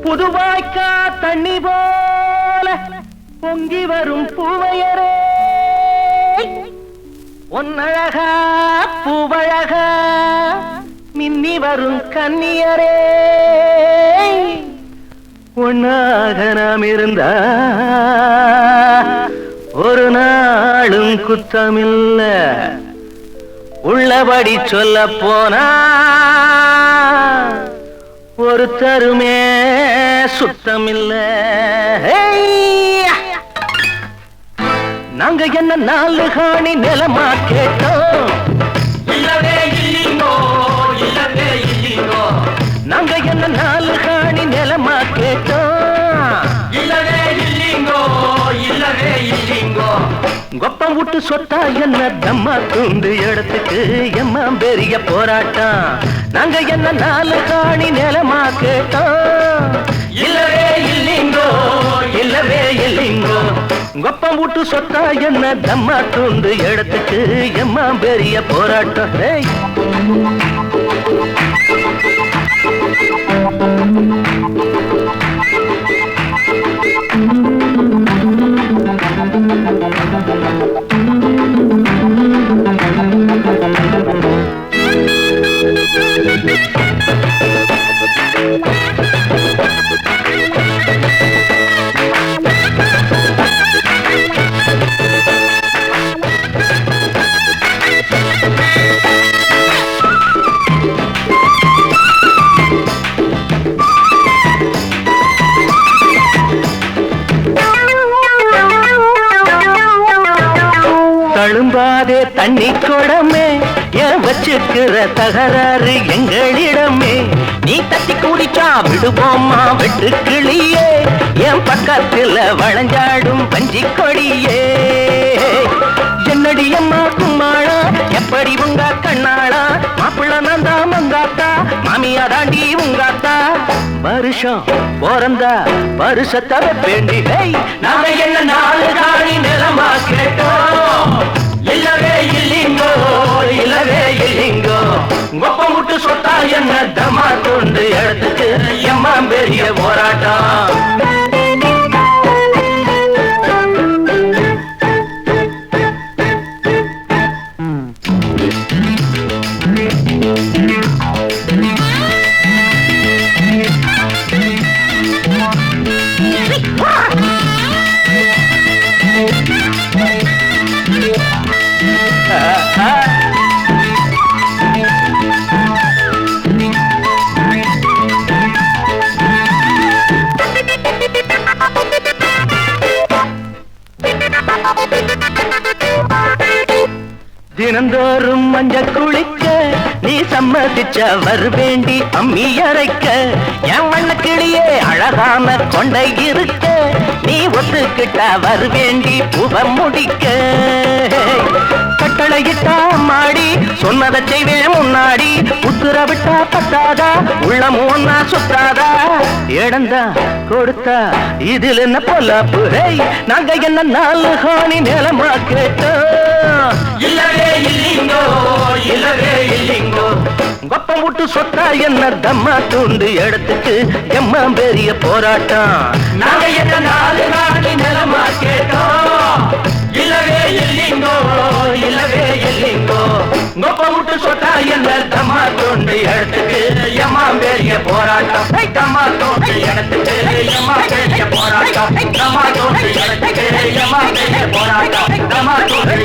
புதுவாய்க்கா தண்ணி போல பொங்கி வரும் பூவையரே பொன்னழகா பூவழகா மின்னி வரும் கன்னியரே ஒன்னாக நாம் இருந்தா ஒரு நாளும் குத்தமில்ல உள்ளபடி சொல்ல போனா ஒரு தருமே சுத்தமில்ல நாங்க என்ன நாலு காணி நிலமா கேட்டோம் இல்லவே இல்லீங்கோ இல்லவே இல்லீங்கோ நாங்க என்ன நாலு காணி நிலமா கேட்டோம் இல்லவே இல்லீங்கோ இல்லவே இல்லீங்கோ கொப்பம் விட்டு சொத்தா என்ன தம்மா துண்டு இடத்துக்கு எம்மா பெரிய போராட்டம் நாங்க என்ன நாலு காணி நிலமா கேட்டோம் இல்லவே இல்லீங்கோ இல்லவே இல்லீங்கோ கொப்பம் விட்டு சொத்தா என்ன தம்மா துண்டு இடத்துக்கு எம்மா பெரிய போராட்டம் தழும்பாதே தண்ணி கொடமே ஏன் வச்சுக்கிற தகராறு எங்களிடமே நீ தட்டி குடிச்சா விடுவோமா வெட்டு கிளியே என் பக்கத்துல வளைஞ்சாடும் பஞ்சி கொடியே என்னடி அம்மா கும்மாளா எப்படி உங்க கண்ணாளா மாப்பிள்ள நந்தா மங்காத்தா மாமியா தாண்டி உங்காத்தா வருஷம் பிறந்தா வருஷத்தை வேண்டி நாம என்ன நாலு காணி நிலமா கேட்டோம் இல்லவே இல்லீங்கோ இல்லவே இல்லீங்கோ கொப்பம் விட்டு சொத்தா என்ன தமா கொண்டு இடத்துக்கு எம்மா பெரிய போராட்டம் தினந்தோறும் மஞ்ச குளிக்க நீ சம்மதிச்ச வருவேண்டி அம்மி அரைக்க என் வண்ண கிளியே அழகான கொண்டை இருக்க நீ ஒத்துக்கிட்ட வருவேண்டி புவ முடிக்க கட்டளையிட்டா மாடி சொன்னதை செய்வேன் முன்னாடி உத்துர விட்டா பத்தாதா உள்ளமும் ஒன்னா சுத்தாதா இடந்தா கொடுத்தா இதில் என்ன பொல்லாப்பு நாங்க என்ன நாலு காணி நிலமா கேட்டோம் இல்லவே இல்லீங்கோ இல்லவே இல்லீங்கோ கொப்பம் விட்டு சொத்தா என்ன தம்மா துண்டு இடத்துக்கு எம்மா பெரிய போராட்டம் நாங்க என்ன நாலு காணி நிலமா கேட்டோம் இல்லவே இல்லீங்கோ இல்லவே இல்லீங்கோ கொப்பம் விட்டு சொத்தா என்ன தம்மா துண்டு இடத்துக்கு எம்மா பெரிய போராட்டம் தம்மா தோண்டு இடத்துக்கு எம்மா பெரிய போராட்டம் தம்மா தோண்டு இடத்துக்கு எம்மா பெரிய போராட்டம் தம்மா தோண்டு